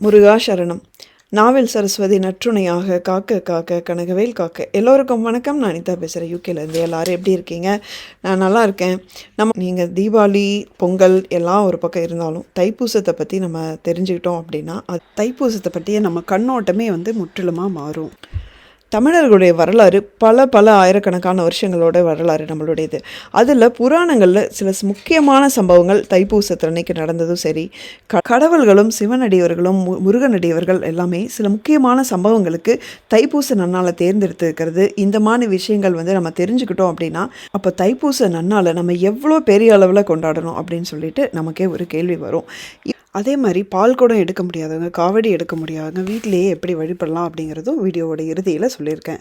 முருகா சரணம். நாவல் சரஸ்வதி நற்றுணையாக காக்க காக்க கனகவேல் காக்க. எல்லோருக்கும் வணக்கம். நான் அனிதா பேசுகிறேன், யூகேலேருந்து. எல்லோரும் எப்படி இருக்கீங்க? நான் நல்லா இருக்கேன். நீங்கள் தீபாவளி, பொங்கல் எல்லாம் ஒரு பக்கம் இருந்தாலும் தைப்பூசத்தை பற்றி நம்ம தெரிஞ்சுக்கிட்டோம் அப்படின்னா தைப்பூசத்தை பற்றிய நம்ம கண்ணோட்டமே முற்றிலுமாக மாறும். தமிழர்களுடைய வரலாறு பல ஆயிரக்கணக்கான வருஷங்களோட வரலாறு நம்மளுடையது. அதில் புராணங்களில் சில முக்கியமான சம்பவங்கள் தைப்பூசத்து அன்னைக்கு நடந்ததும் சரி, கடவுள்களும் சிவனடியவர்களும் முருகனடியவர்கள் எல்லாமே சில முக்கியமான சம்பவங்களுக்கு தைப்பூச நன்னாளை தேர்ந்தெடுத்துக்கிறது. இந்த மாதிரி விஷயங்கள் நம்ம தெரிஞ்சுக்கிட்டோம் அப்படின்னா அப்போ தைப்பூச நன்னாளை நம்ம எவ்வளோ பெரிய அளவில் கொண்டாடணும் அப்படின்னு சொல்லிட்டு நமக்கே ஒரு கேள்வி வரும். அதே மாதிரி பால் குடம் எடுக்க முடியாதவங்க, காவடி எடுக்க முடியாதவங்க வீட்டிலேயே எப்படி வழிபடலாம் அப்படிங்கிறதும் வீடியோவோட இறுதியில் சொல்லியிருக்கேன்.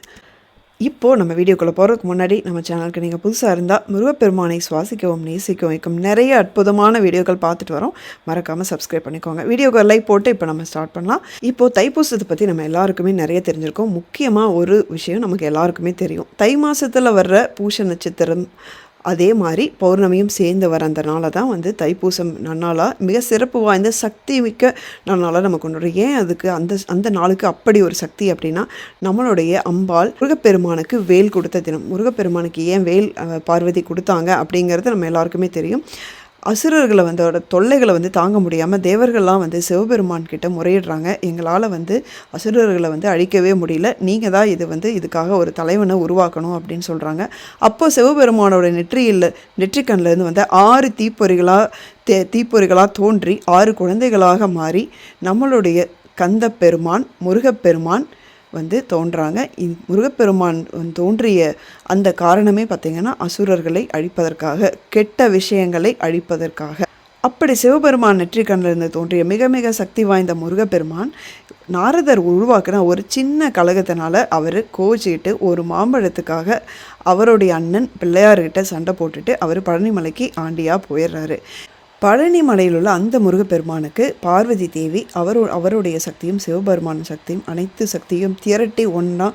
இப்போது நம்ம வீடியோக்குள்ளே போகிறதுக்கு முன்னாடி நம்ம சேனலுக்கு நீங்கள் புதுசாக இருந்தால் முருகப்பெருமானை சுவாசிக்கவும் நேசிக்கவும் வைக்கும் நிறைய அற்புதமான வீடியோக்கள் பார்த்துட்டு வரோம். மறக்காமல் சப்ஸ்கிரைப் பண்ணிக்கோங்க. வீடியோக்கு லைக் போட்டு இப்போ நம்ம ஸ்டார்ட் பண்ணலாம். இப்போது தைப்பூசத்தை பற்றி நம்ம எல்லாருக்குமே நிறைய தெரிஞ்சிருக்கோம். முக்கியமாக ஒரு விஷயம் நமக்கு எல்லாருக்குமே தெரியும். தை மாதத்தில் வர்ற பூச நட்சத்திரம் அதே மாதிரி பௌர்ணமியும் சேர்ந்து வர அந்த நாளை தான் தைப்பூசம் நன்னாளாக மிக சிறப்பு வாய்ந்த சக்தி மிக்க நன்னாளாக நம்ம கொண்டாடுறோம். ஏன் அதுக்கு அந்த நாளுக்கு அப்படி ஒரு சக்தி அப்படின்னா, நம்மளுடைய அம்பாள் முருகப்பெருமானுக்கு வேல் கொடுத்த தினம். முருகப்பெருமானுக்கு ஏன் வேல் பார்வதி கொடுத்தாங்க அப்படிங்கிறது நம்ம எல்லாருக்குமே தெரியும். அசுரர்களை அதோட தொல்லைகளை தாங்க முடியாமல் தேவர்கள்லாம் சிவபெருமான் கிட்ட முறையிடுறாங்க. எங்களால் அசுரர்களை அழிக்கவே முடியல, நீங்கள் தான் இதுக்காக ஒரு தலைவனை உருவாக்கணும் அப்படின்னு சொல்கிறாங்க. அப்போது சிவபெருமானோட நெற்றிக்கண்ணிலேருந்து 6 தீப்பொறிகளாக தோன்றி 6 குழந்தைகளாக மாறி நம்மளுடைய கந்த பெருமான் முருகப்பெருமான் தோன்றாங்க. முருகப்பெருமான் தோன்றிய அந்த காரணமே பார்த்திங்கன்னா அசுரர்களை அழிப்பதற்காக, கெட்ட விஷயங்களை அழிப்பதற்காக. அப்படி சிவபெருமான் நெற்றிக்கண்ணிலிருந்து தோன்றிய மிக மிக சக்தி வாய்ந்த முருகப்பெருமான் நாரதர் உருவாக்குன ஒரு சின்ன கழகத்தினால அவர் கோச்சிக்கிட்டு ஒரு மாம்பழத்துக்காக அவருடைய அண்ணன் பிள்ளையார்கிட்ட சண்டை போட்டுட்டு அவர் பழனிமலைக்கு ஆண்டியாக போயிடுறாரு. பழனி மலையில் உள்ள அந்த முருகப்பெருமானுக்கு பார்வதி தேவி அவருடைய சக்தியும் சிவபெருமான சக்தியும் அனைத்து சக்தியும் திரட்டி ஒன்றா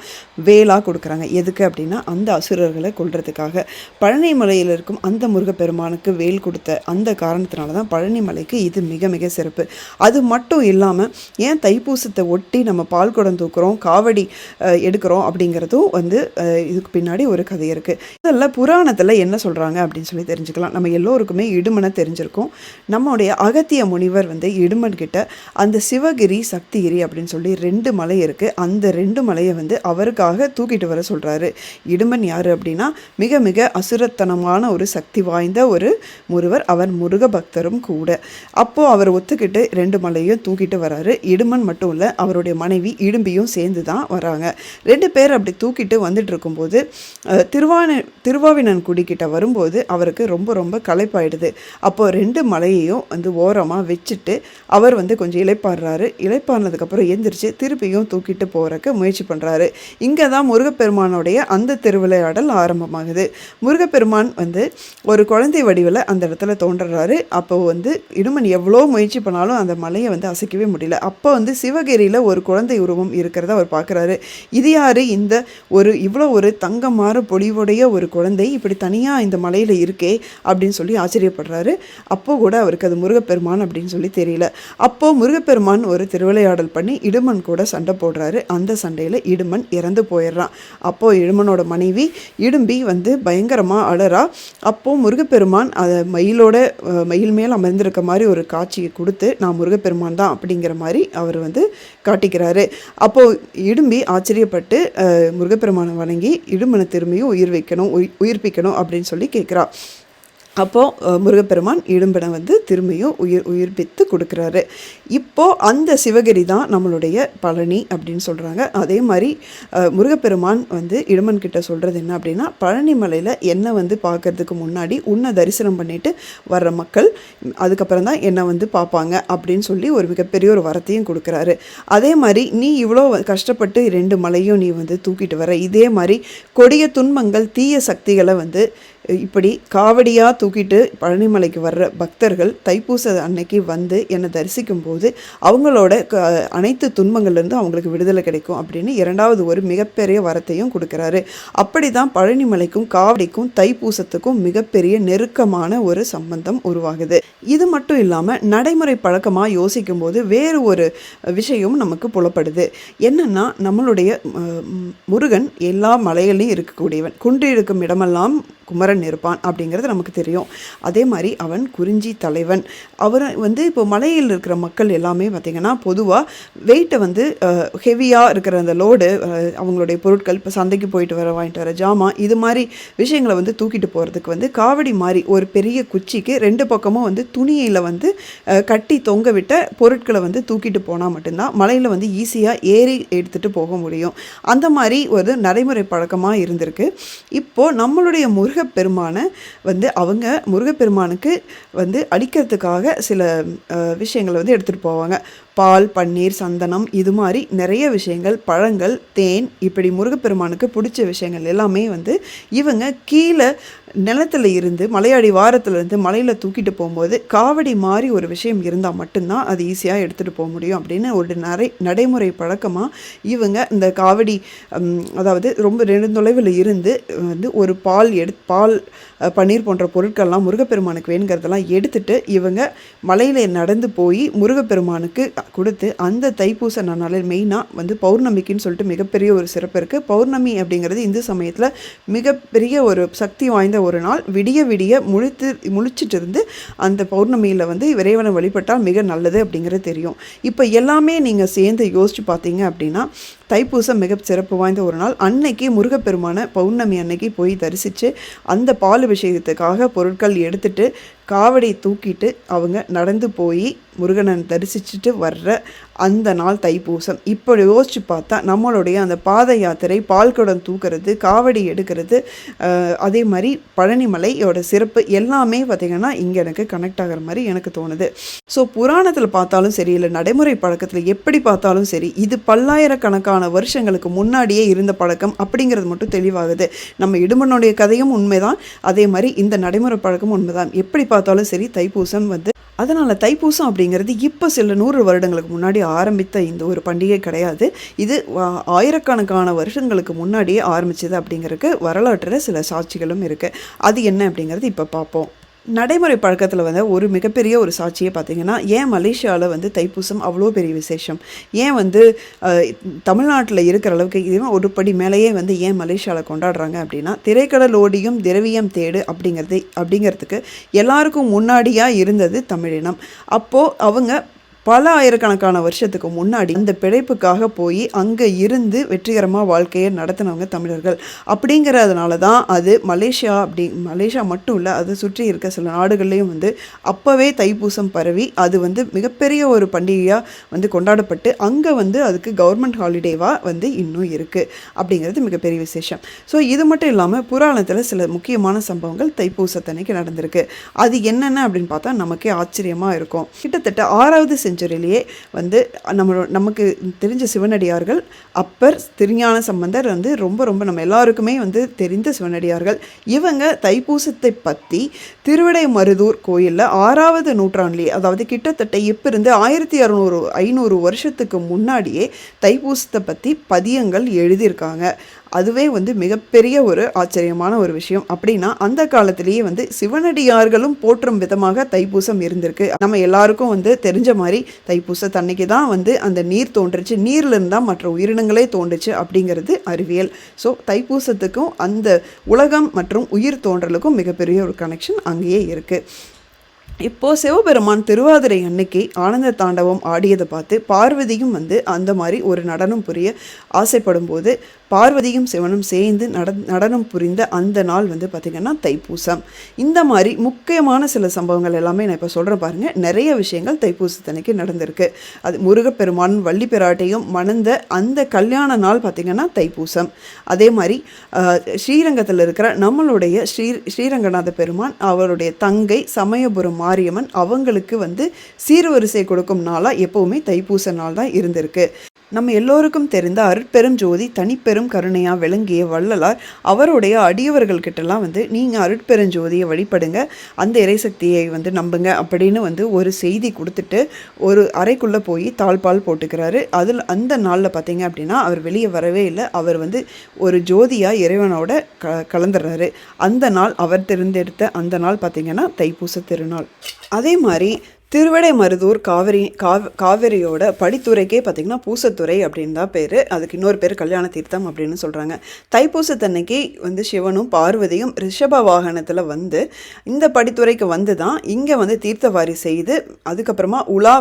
வேலாக கொடுக்குறாங்க. எதுக்கு அப்படின்னா அந்த அசுரர்களை கொல்றதுக்காக. பழனி மலையில் இருக்கும் அந்த முருகப்பெருமானுக்கு வேல் கொடுத்த அந்த காரணத்தினால தான் பழனி மலைக்கு இது மிக மிக சிறப்பு. அது மட்டும் இல்லாமல் ஏன் தைப்பூசத்தை ஒட்டி நம்ம பால் குடம் தூக்குறோம், காவடி எடுக்கிறோம் அப்படிங்கிறதும் இதுக்கு பின்னாடி ஒரு கதை இருக்குது. இதெல்லாம் புராணத்தில் என்ன சொல்கிறாங்க அப்படின்னு சொல்லி தெரிஞ்சுக்கலாம். நம்ம எல்லோருக்குமே இடுமனை தெரிஞ்சிருக்கோம். நம்முடைய அகத்திய முனிவர் இடுமன் கிட்ட அந்த சிவகிரி சக்திகிரி அப்படின்னு சொல்லி 2 மலை இருக்குது. அந்த 2 மலையை அவருக்காக தூக்கிட்டு வர சொல்கிறாரு. இடுமன் யார் அப்படின்னா மிக மிக அசுரத்தனமான ஒரு சக்தி வாய்ந்த ஒரு முருவர். அவர் முருக பக்தரும் கூட. அப்போது அவர் ஒத்துக்கிட்டு 2 மலையும் தூக்கிட்டு வராரு. இடுமன் மட்டும் இல்லை, அவருடைய மனைவி இடும்பியும் சேர்ந்து தான் வராங்க. 2 பேர் அப்படி தூக்கிட்டு வந்துட்டு இருக்கும்போது திருவாவினன் குடிக்கிட்ட வரும்போது அவருக்கு ரொம்ப ரொம்ப களைப்பாயிடுது. அப்போது 2 மலையையும் ஓரமாக வச்சுட்டு அவர் கொஞ்சம் இளைப்பாடுறாரு. இளைப்பாடினதுக்கப்புறம் எந்திரிச்சு திருப்பியும் தூக்கிட்டு போகிறக்கு முயற்சி பண்ணுறாரு. இங்கே தான் முருகப்பெருமானுடைய அந்த திருவிளையாடல் ஆரம்பமாகுது. முருகப்பெருமான் ஒரு குழந்தை வடிவில் அந்த இடத்துல தோன்றுறாரு. அப்போ இடுமன் எவ்வளோ முயற்சி பண்ணாலும் அந்த மலையை அசைக்கவே முடியல. அப்போ சிவகிரியில் ஒரு குழந்தை உருவம் இருக்கிறத அவர் பார்க்குறாரு. இது யார்? இந்த இவ்வளோ ஒரு தங்கமாற பொலிவுடைய ஒரு குழந்தை இப்படி தனியாக இந்த மலையில் இருக்கே அப்படின்னு சொல்லி ஆச்சரியப்படுறாரு. அப்போ கூட அவருக்கு அது முருகப்பெருமான் அப்படின்னு சொல்லி தெரியல. அப்போது முருகப்பெருமான் ஒரு திருவிளையாடல் பண்ணி இடுமன் கூட சண்டை போடுறாரு. அந்த சண்டையில் இடுமன் இறந்து போயிடுறான். அப்போது இடுமனோட மனைவி இடும்பி பயங்கரமாக அழறா. அப்போது முருகப்பெருமான் அதை மயில் மேல் அமர்ந்திருக்க மாதிரி ஒரு காட்சியை கொடுத்து நான் முருகப்பெருமான் தான் அப்படிங்கிற மாதிரி அவர் காட்டிக்கிறாரு. அப்போது இடும்பி ஆச்சரியப்பட்டு முருகப்பெருமானை வணங்கி இடுமனை திரும்பியும் உயிர்ப்பிக்கணும் அப்படின்னு சொல்லி கேட்குறா. அப்போது முருகப்பெருமான் இடும்பனை திரும்பியும் உயிர்ப்பித்து கொடுக்குறாரு. இப்போது அந்த சிவகிரி தான் நம்மளுடைய பழனி அப்படின்னு சொல்கிறாங்க. அதே மாதிரி முருகப்பெருமான் இடுமன் கிட்ட சொல்கிறது என்ன அப்படின்னா, பழனி மலையில் என்னை பார்க்கறதுக்கு முன்னாடி உன்னை தரிசனம் பண்ணிட்டு வர்ற மக்கள் அதுக்கப்புறம் தான் என்னை பார்ப்பாங்க அப்படின்னு சொல்லி ஒரு மிகப்பெரிய ஒரு வரத்தையும் கொடுக்குறாரு. அதே மாதிரி நீ இவ்வளோ கஷ்டப்பட்டு 2 மலையும் நீ தூக்கிட்டு வர, இதே மாதிரி கொடிய துன்பங்கள் தீய சக்திகளை இப்படி காவடியாக தூக்கிட்டு பழனிமலைக்கு வர்ற பக்தர்கள் தைப்பூச அன்னைக்கு வந்து என்னை தரிசிக்கும் போது அவங்களோட அனைத்து துன்பங்கள்லேருந்து அவங்களுக்கு விடுதலை கிடைக்கும் அப்படின்னு இரண்டாவது ஒரு மிகப்பெரிய வரத்தையும் கொடுக்குறாரு. அப்படி தான் பழனிமலைக்கும் காவடிக்கும் தைப்பூசத்துக்கும் மிகப்பெரிய நெருக்கமான ஒரு சம்பந்தம் உருவாகுது. இது மட்டும் இல்லாமல் நடைமுறை பழக்கமாக யோசிக்கும் போது வேறு ஒரு விஷயம் நமக்கு புலப்படுது. என்னன்னா, நம்மளுடைய முருகன் எல்லா மலைகளையும் இருக்கக்கூடியவன். குன்று இருக்கும் இடமெல்லாம் குமரன் இருப்பான் அப்படிங்கிறது நமக்கு தெரியும். அதே மாதிரி அவன் குறிஞ்சி தலைவன். அவர் வந்து இப்போ மலையில் இருக்கிற மக்கள் எல்லாமே பார்த்திங்கன்னா பொதுவாக வெயிட்டை வந்து ஹெவியாக இருக்கிற அந்த லோடு, அவங்களுடைய பொருட்கள் இப்போ சந்தைக்கு போயிட்டு வாங்கிட்டு வர ஜாமான், இது மாதிரி விஷயங்களை வந்து தூக்கிட்டு போகிறதுக்கு வந்து காவடி மாதிரி ஒரு பெரிய குச்சிக்கு 2 பக்கமும் வந்து துணியில் வந்து கட்டி தொங்க விட்ட பொருட்களை வந்து தூக்கிட்டு போனால் மட்டும்தான் மலையில் வந்து ஈஸியாக ஏறி எடுத்துகிட்டு போக முடியும். அந்த மாதிரி ஒரு நடைமுறை பழக்கமாக இருந்திருக்கு. இப்போது நம்மளுடைய முருகப்பெருமானை வந்து அவங்க முருகப்பெருமானுக்கு வந்து அளிக்கிறதுக்காக சில விஷயங்களை வந்து எடுத்துகிட்டு போவாங்க. பால், பன்னீர், சந்தனம், இது மாதிரி நிறைய விஷயங்கள், பழங்கள், தேன், இப்படி முருகப்பெருமானுக்கு பிடிச்ச விஷயங்கள் எல்லாமே வந்து இவங்க கீழே நிலத்தில் இருந்து மலையாடி வாரத்துலேருந்து மலையில் தூக்கிட்டு போகும்போது காவடி மாதிரி ஒரு விஷயம் இருந்தால் மட்டும்தான் அது ஈஸியாக எடுத்துகிட்டு போக முடியும் அப்படின்னு ஒரு நடைமுறை பழக்கமாக இவங்க இந்த காவடி, அதாவது ரொம்ப நெடுந்தொலைவில் இருந்து வந்து ஒரு பால், பன்னீர் போன்ற பொருட்கள்லாம் முருகப்பெருமானுக்கு வேணுங்கிறதெல்லாம் எடுத்துகிட்டு இவங்க மலையில் நடந்து போய் முருகப்பெருமானுக்கு கொடுத்து அந்த தைப்பூச நாளில் மெயினாக வந்து பௌர்ணமிக்குன்னு சொல்லிட்டு மிகப்பெரிய ஒரு சிறப்பு இருக்குது. பௌர்ணமி அப்படிங்கிறது இந்து சமயத்தில் மிகப்பெரிய ஒரு சக்தி வாய்ந்த ஒரு நாள். விடிய விடிய முழிச்சிட்டு இருந்து அந்த பௌர்ணமியில் வந்து இறைவனை வழிபட்டால் மிக நல்லது அப்படிங்கிறது தெரியும். இப்போ எல்லாமே நீங்கள் சேர்ந்து யோசிச்சு பார்த்தீங்க அப்படின்னா தைப்பூசம் மிக சிறப்பு வாய்ந்த ஒரு நாள். அன்னைக்கு முருகப்பெருமான பௌர்ணமி அன்னைக்கு போய் தரிசித்து அந்த பால் விஷயத்துக்காக பொருட்கள் எடுத்துகிட்டு காவடி தூக்கிட்டு அவங்க நடந்து போய் முருகனை தரிசிச்சுட்டு வர்ற அந்த நாள் தைப்பூசம். இப்போ யோசிச்சு பார்த்தா நம்மளுடைய அந்த பாத யாத்திரை, பால்குடம் தூக்கிறது, காவடி எடுக்கிறது, அதே மாதிரி பழனிமலையோட சிறப்பு எல்லாமே பார்த்திங்கன்னா இங்கே எனக்கு கனெக்ட் ஆகிற மாதிரி எனக்கு தோணுது. ஸோ புராணத்தில் பார்த்தாலும் சரி, இல்லை நடைமுறை பழக்கத்தில் எப்படி பார்த்தாலும் சரி, இது பல்லாயிரக்கணக்கான வருஷங்களுக்கு முன்னாடியே இருந்த பழக்கம் அப்படிங்கிறது மட்டும் தெளிவாகுது. நம்ம இடுமனுடைய கதையும் உண்மைதான், அதே மாதிரி இந்த நடைமுறை பழக்கமும் உண்மைதான். எப்படி பார்த்தாலும் சரி தைப்பூசம் வந்து, அதனால் தைப்பூசம் அப்படிங்கிறது இப்போ சில 100 வருடங்களுக்கு முன்னாடி ஆரம்பித்த இந்த ஒரு பண்டிகை கிடையாது. இது ஆயிரக்கணக்கான வருஷங்களுக்கு முன்னாடியே ஆரம்பிச்சது அப்படிங்கிறதுக்கு வரலாற்றில் சில சாட்சிகளும் இருக்குது. அது என்ன அப்படிங்கிறது இப்போ பார்ப்போம். நடைமுறை பழக்கத்தில் வந்து ஒரு மிகப்பெரிய ஒரு சாட்சியை பார்த்திங்கன்னா, ஏன் மலேசியாவில் வந்து தைப்பூசம் அவ்வளோ பெரிய விசேஷம், ஏன் வந்து தமிழ்நாட்டில் இருக்கிற அளவுக்கு இதுவும் ஒரு படி மேலேயே வந்து ஏன் மலேசியாவில் கொண்டாடுறாங்க அப்படின்னா, திரைக்கடலோடியும் திரவியம் தேடு அப்படிங்கிறதுக்கு எல்லாருக்கும் முன்னாடியாக இருந்தது தமிழினம். அப்போது அவங்க பல ஆயிரக்கணக்கான வருஷத்துக்கு முன்னாடி அந்த பிழைப்புக்காக போய் அங்கே இருந்து வெற்றிகரமாக வாழ்க்கையை நடத்தினவங்க தமிழர்கள். அப்படிங்கிறதுனால தான் அது மலேசியா மட்டும் இல்லை, அது சுற்றி இருக்க சில நாடுகள்லேயும் வந்து அப்போவே தைப்பூசம் பரவி அது வந்து மிகப்பெரிய ஒரு பண்டிகையாக வந்து கொண்டாடப்பட்டு அங்கே வந்து அதுக்கு கவர்மெண்ட் ஹாலிடேவாக வந்து இன்னும் இருக்குது அப்படிங்கிறது மிகப்பெரிய விசேஷம். ஸோ இது மட்டும் இல்லாமல் புராணத்தில் சில முக்கியமான சம்பவங்கள் தைப்பூசத்தன்னைக்கு நடந்திருக்கு. அது என்னென்ன அப்படின்னு பார்த்தா நமக்கே ஆச்சரியமாக இருக்கும். கிட்டத்தட்ட 6வது செஞ்சுரியிலேயே வந்து நமக்கு தெரிஞ்ச சிவனடியார்கள் அப்பர், திருஞான சம்பந்தர் வந்து ரொம்ப நம்ம எல்லாருக்குமே வந்து தெரிந்த சிவனடியார்கள். இவங்க தைப்பூசத்தை பற்றி திருவிடைமருதூர் கோயிலில் 6வது நூற்றாண்டுலேயே, அதாவது கிட்டத்தட்ட இப்போ இருந்து 1600-500 வருஷத்துக்கு முன்னாடியே தைப்பூசத்தை பற்றி பதியங்கள் எழுதியிருக்காங்க. அதுவே வந்து மிகப்பெரிய ஒரு ஆச்சரியமான ஒரு விஷயம். அப்படின்னா அந்த காலத்திலேயே வந்து சிவனடியார்களும் போற்றும் விதமாக தைப்பூசம் இருந்திருக்கு. நம்ம எல்லாருக்கும் வந்து தெரிஞ்ச மாதிரி தைப்பூசத்தன்னைக்கு தான் வந்து அந்த நீர் தோன்றுச்சு, நீர்லேருந்து தான் மற்ற உயிரினங்களே தோன்றுச்சு அப்படிங்கிறது அறிவியல். ஸோ தைப்பூசத்துக்கும் அந்த உலகம் மற்றும் உயிர் தோன்றலுக்கும் மிகப்பெரிய ஒரு கனெக்ஷன் அங்கேயே இருக்குது. இப்போது சிவபெருமான் திருவாதிரை அன்னைக்கு ஆனந்த தாண்டவம் ஆடியதை பார்த்து பார்வதியும் வந்து அந்த மாதிரி ஒரு நடனம் புரிய ஆசைப்படும் போது பார்வதியும் சிவனும் சேர்ந்து நடனம் புரிந்த அந்த நாள் வந்து பார்த்திங்கன்னா தைப்பூசம். இந்த மாதிரி முக்கியமான சில சம்பவங்கள் எல்லாமே நான் இப்போ சொல்கிறேன் பாருங்கள். நிறைய விஷயங்கள் தைப்பூசத்தன்னைக்கு நடந்திருக்கு. அது முருகப்பெருமான் வள்ளி பிராட்டையும் மணந்த அந்த கல்யாண நாள் பார்த்திங்கன்னா தைப்பூசம். அதே மாதிரி ஸ்ரீரங்கத்தில் இருக்கிற நம்மளுடைய ஸ்ரீரங்கநாத பெருமான், அவருடைய தங்கை சமயபுரம் மாரியம்மன், அவங்களுக்கு வந்து சீர்வரிசை கொடுக்கும் நாளாக எப்போவுமே தைப்பூச நாள் தான் இருந்திருக்கு. நம்ம எல்லோருக்கும் தெரிந்த அருட்பெரும் ஜோதி தனிப்பெரும் கருணையாக விளங்கிய வள்ளலார் அவருடைய அடியவர்கள்கிட்டலாம் நீங்கள் அருட்பெருஞ்சோதியை வழிபடுங்க, அந்த இறைசக்தியை நம்புங்க அப்படின்னு ஒரு செய்தி கொடுத்துட்டு ஒரு அறைக்குள்ளே போய் தாழ்பால் போட்டுக்கிறாரு. அதில் அந்த நாளில் பார்த்தீங்க அப்படின்னா அவர் வெளியே வரவே இல்லை. அவர் ஒரு ஜோதியாக இறைவனோட கலந்துடுறாரு. அந்த நாள் அவர் தேர்ந்தெடுத்த அந்த நாள் பார்த்திங்கன்னா தைப்பூச திருநாள். அதே மாதிரி திருவிடைமருதூர் காவிரியோட படித்துறைக்கே பார்த்திங்கன்னா பூசத்துறை அப்படின்னு தான் பேர். அதுக்கு இன்னொரு பேர் கல்யாண தீர்த்தம் அப்படின்னு சொல்கிறாங்க. தைப்பூசத்தன்னைக்கு சிவனும் பார்வதியும் ரிஷப வாகனத்தில் இந்த படித்துறைக்கு தான் இங்கே தீர்த்தவாரி செய்து அதுக்கப்புறமா உலா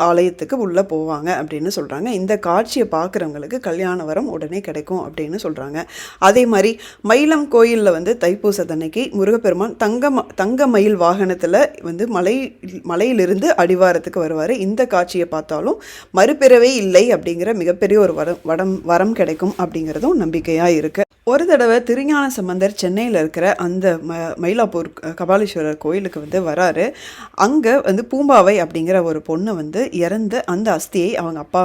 ஆலயத்துக்கு உள்ளே போவாங்க அப்படின்னு சொல்கிறாங்க. இந்த காட்சியை பார்க்குறவங்களுக்கு கல்யாண வரம் உடனே கிடைக்கும் அப்படின்னு சொல்கிறாங்க. அதே மாதிரி மயிலம் கோயிலில் தைப்பூசத்தன்னைக்கு முருகப்பெருமான் தங்க மயில் வாகனத்தில் மலையிலிருந்து அடிவாரத்துக்கு வருவார். இந்த காட்சியை பார்த்தாலும் மறுபிறவே இல்லை அப்படிங்கிற மிகப்பெரிய ஒரு வரம் கிடைக்கும் அப்படிங்கிறதும் நம்பிக்கையாக இருக்குது. ஒரு தடவை திருஞான சம்பந்தர் சென்னையில் இருக்கிற அந்த மயிலாப்பூர் கபாலீஸ்வரர் கோயிலுக்கு வராரு. அங்கே பூம்பாவை அப்படிங்கிற ஒரு பொண்ணு இறந்த அந்த அஸ்தியை அவங்க அப்பா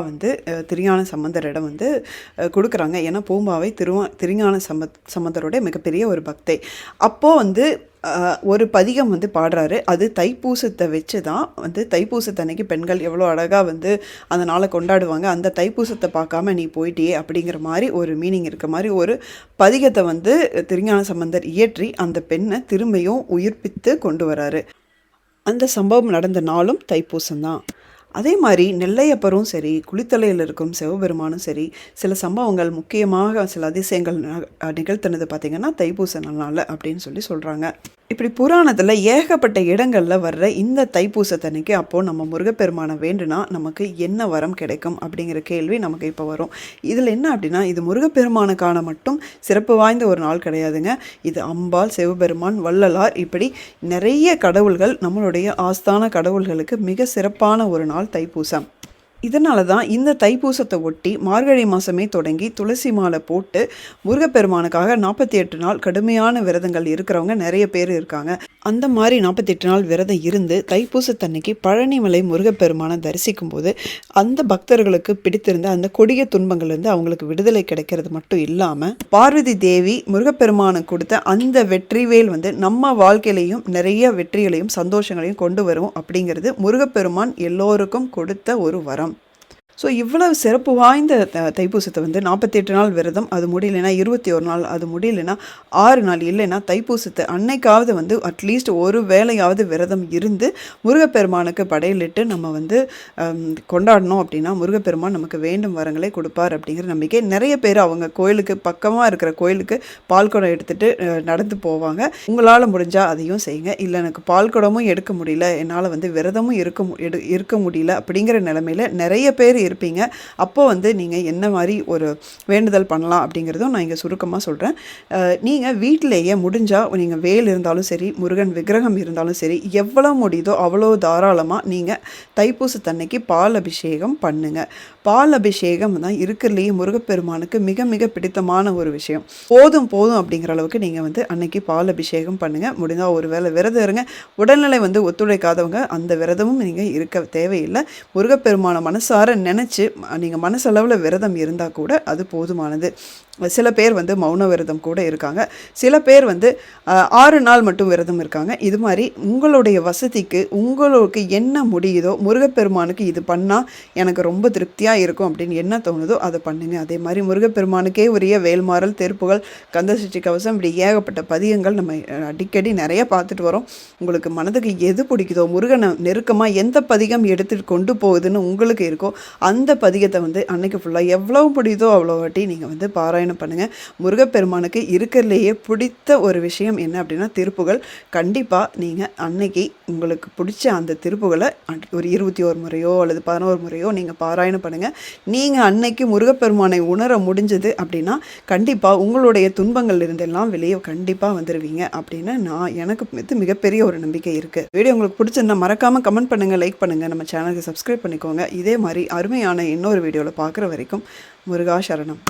திருஞான சம்பந்தரிடம் கொடுக்குறாங்க. ஏன்னா பூம்பாவை திருஞான சம்பந்தரோட மிகப்பெரிய ஒரு பக்தை. அப்போது ஒரு பதிகம் பாடுறாரு. அது தைப்பூசத்தை வச்சு தான் தைப்பூசத்தன்னைக்கு பெண்கள் எவ்வளோ அழகாக அந்த நாளை கொண்டாடுவாங்க, அந்த தைப்பூசத்தை பார்க்காம நீ போயிட்டியே அப்படிங்கிற மாதிரி ஒரு மீனிங் இருக்க மாதிரி ஒரு பதிகத்தை திருஞான சம்பந்தர் இயற்றி அந்த பெண்ணை திரும்பியும் உயிர்ப்பித்து கொண்டு வராரு. அந்த சம்பவம் நடந்த நாளும் தைப்பூசம்தான். அதே மாதிரி நெல்லையப்பரும் சரி, குளித்தலையில் இருக்கும் சிவபெருமானும் சரி, சில சம்பவங்கள் முக்கியமாக சில அதிசயங்கள் நிகழ்த்தினது பார்த்திங்கன்னா தைப்பூச நாள் அப்படின்னு சொல்கிறாங்க. இப்படி புராணத்தில் ஏகப்பட்ட இடங்களில் வர்ற இந்த தைப்பூசத்தன்னைக்கு அப்போது நம்ம முருகப்பெருமானை வேண்டுனா நமக்கு என்ன வரம் கிடைக்கும் அப்படிங்கிற கேள்வி நமக்கு இப்போ வரும். இதில் என்ன அப்படின்னா, இது முருகப்பெருமானுக்கான மட்டும் சிறப்பு வாய்ந்த ஒரு நாள் கிடையாதுங்க. இது அம்பாள், சிவபெருமான், வள்ளலார், இப்படி நிறைய கடவுள்கள், நம்மளுடைய ஆஸ்தான கடவுள்களுக்கு மிக சிறப்பான ஒரு நாள் தைப்பூசம். இதனால தான் இந்த தைப்பூசத்தை ஒட்டி மார்கழி மாதமே தொடங்கி துளசி மாலை போட்டு முருகப்பெருமானுக்காக 48 நாள் கடுமையான விரதங்கள் இருக்கிறவங்க நிறைய பேர் இருக்காங்க. அந்த மாதிரி 48 நாள் விரதம் இருந்து தைப்பூசத்தன்னைக்கு பழனிமலை முருகப்பெருமானை தரிசிக்கும் போது அந்த பக்தர்களுக்கு பிடித்திருந்த அந்த கொடிய துன்பங்கள்லேருந்து அவங்களுக்கு விடுதலை கிடைக்கிறது மட்டும் இல்லாமல் பார்வதி தேவி முருகப்பெருமானுக்கு கொடுத்த அந்த வெற்றிவேல் நம்ம வாழ்க்கையிலையும் நிறைய வெற்றிகளையும் சந்தோஷங்களையும் கொண்டு வரும் அப்படிங்கிறது முருகப்பெருமான் எல்லோருக்கும் கொடுத்த ஒரு வரம். ஸோ இவ்வளவு சிறப்பு வாய்ந்த தைப்பூசத்தை 48 நாள் விரதம், அது முடியலைன்னா 21 நாள், அது முடியலைன்னா 6 நாள், இல்லைன்னா தைப்பூசத்தை அன்னைக்காவது அட்லீஸ்ட் ஒரு வேளையாவது விரதம் இருந்து முருகப்பெருமானுக்கு படையலிட்டு நம்ம கொண்டாடணும் அப்படின்னா முருகப்பெருமான் நமக்கு வேண்டும் வரங்களை கொடுப்பார் அப்படிங்கிற நம்பிக்கை. நிறைய பேர் அவங்க கோயிலுக்கு பக்கமாக இருக்கிற கோயிலுக்கு பால்குடம் எடுத்துகிட்டு நடந்து போவாங்க. உங்களால் முடிஞ்சால் அதையும் செய்யுங்க. இல்லை எனக்கு பால்குடமும் எடுக்க முடியல, என்னால் விரதமும் இருக்க முடியல அப்படிங்கிற நிலைமையில் நிறைய பேர் இருப்பீங்க. அப்போது நீங்கள் என்ன மாதிரி ஒரு வேண்டுதல் பண்ணலாம் அப்படிங்கிறதும் நான் இங்கே சுருக்கமாக சொல்கிறேன். நீங்கள் வீட்டிலேயே முடிஞ்சால் நீங்கள் வேல் இருந்தாலும் சரி, முருகன் விக்கிரகம் இருந்தாலும் சரி, எவ்வளோ முடியுதோ அவ்வளோ தாராளமாக நீங்கள் தைப்பூசத்தன்னைக்கு பால் அபிஷேகம் பண்ணுங்கள். பால் அபிஷேகம் தான் இருக்கிறதுலேயே முருகப்பெருமானுக்கு மிக மிக பிடித்தமான ஒரு விஷயம். போதும் அப்படிங்கிற அளவுக்கு நீங்கள் அன்னைக்கு பால் அபிஷேகம் பண்ணுங்கள். முடிந்தால் ஒரு வேளை விரதம் இருங்க. உடல்நிலை ஒத்துழைக்காதவங்க அந்த விரதமும் நீங்கள் இருக்க தேவையில்லை. முருகப்பெருமான மனசார நினச்சி நீங்கள் மனசளவில் விரதம் இருந்தால் கூட அது போதுமானது. சில பேர் மௌன விரதம் கூட இருக்காங்க. சில பேர் 6 நாள் மட்டும் விரதம் இருக்காங்க. இது மாதிரி உங்களுடைய வசதிக்கு உங்களுக்கு என்ன முடியுதோ, முருகப்பெருமானுக்கு இது பண்ணால் எனக்கு ரொம்ப திருப்தியாக இருக்கும் அப்படின்னு என்ன தோணுதோ அதை பண்ணுங்க. அதே மாதிரி முருகப்பெருமானுக்கே உரிய வேல்மாறல், தெருப்புகள், கந்தசஷ்டி கவசம், இப்படி ஏகப்பட்ட பதியங்கள் நம்ம அடிக்கடி நிறைய பார்த்துட்டு வரோம். உங்களுக்கு மனதுக்கு எது பிடிக்குதோ, முருகனை நெருக்கமாக எந்த பதிகம் எடுத்துகிட்டு கொண்டு போகுதுன்னு உங்களுக்கு இருக்கோ அந்த பதிகத்தை அன்னைக்கு ஃபுல்லாக எவ்வளோ முடியுதோ அவ்வளோ வாட்டி நீங்கள் பாராயணம் பண்ணுங்கள். முருகப்பெருமானுக்கு இருக்கிறதுலேயே பிடித்த ஒரு விஷயம் என்ன அப்படின்னா திருப்புகள். கண்டிப்பாக நீங்கள் அன்னைக்கு உங்களுக்கு பிடிச்ச அந்த திருப்புகளை ஒரு 21 முறையோ அல்லது 11 முறையோ நீங்கள் பாராயணம் பண்ணுங்கள். நீங்கள் அன்னைக்கு முருகப்பெருமானை உணர முடிஞ்சது அப்படின்னா கண்டிப்பாக உங்களுடைய துன்பங்கள் இருந்தெல்லாம் வெளியே கண்டிப்பாக வந்துடுவீங்க அப்படின்னு எனக்கு மிகப்பெரிய ஒரு நம்பிக்கை இருக்குது. வீடியோ உங்களுக்கு பிடிச்சிருந்தா மறக்காமல் கமெண்ட் பண்ணுங்கள், லைக் பண்ணுங்கள், நம்ம சேனலுக்கு சப்ஸ்கிரைப் பண்ணிக்கோங்க. இதே மாதிரி அருமையான இன்னொரு வீடியோவில் பார்க்குற வரைக்கும் முருகா சரணம்.